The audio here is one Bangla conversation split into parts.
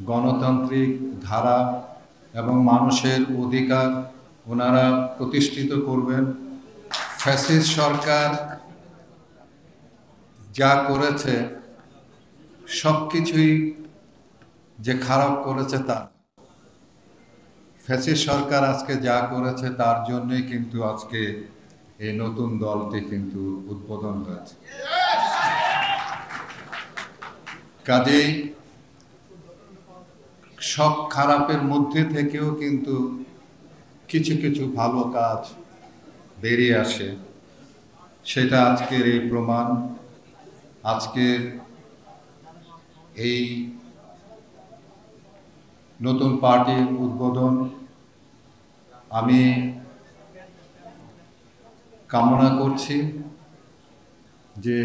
গণতান্ত্রিক ধারা এবং মানুষের অধিকার ওনারা প্রতিষ্ঠিত করবেন। ফ্যাসিস্ট সরকার যা করেছে সবকিছুই যে খারাপ করেছে তা, ফ্যাসিস্ট সরকার আজকে যা করেছে তার জন্যই কিন্তু আজকে এই নতুন দলটি কিন্তু উদ্বোধন হয়েছে। কাজেই সব খারাপের মধ্যে থেকেও কিন্তু কিছু কিছু ভালো কাজ বেরিয়ে আসে, সেটা আজকের এই প্রমাণ। আজকের এই নতুন পার্টির উদ্বোধন আমি কামনা করছি যে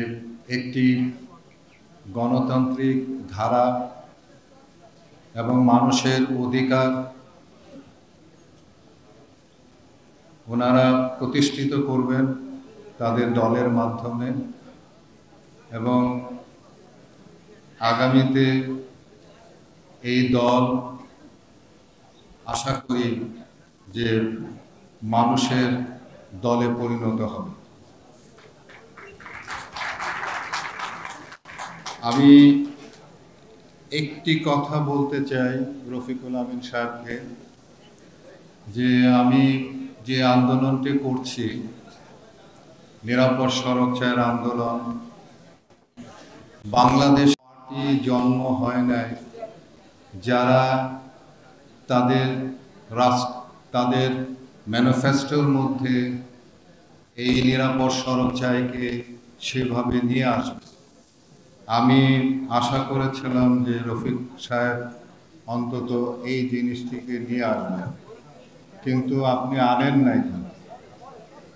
একটি গণতান্ত্রিক ধারা এবং মানুষের অধিকার ওনারা প্রতিষ্ঠিত করবেন তাদের দলের মাধ্যমে, এবং আগামীতে এই দল আশা করি যে মানুষের দলে পরিণত হবে। আমি একটি কথা বলতে চাই রফিকুল আমিন সাহেবকে, যে আমি যে আন্দোলনটি করছি, নিরাপদ সড়ক চায়ের আন্দোলন, বাংলাদেশ পার্টি জন্ম হয় নাই যারা তাদের ম্যানিফেস্টোর মধ্যে এই নিরাপদ সড়ক চাইকে সেভাবে নিয়ে আসবে। আমি আশা করেছিলাম যে রফিক সাহেব অন্তত এই জিনিসটিকে নিয়ে আসবেন, কিন্তু আপনি আনেন নাই।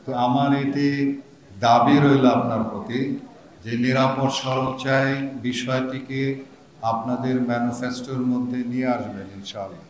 তো আমার এটি দাবি রইল আপনার প্রতি যে নিরাপদ সড়ক চাই বিষয়টিকে আপনাদের ম্যানিফেস্টোর মধ্যে নিয়ে আসবেন ইনশাআল্লাহ।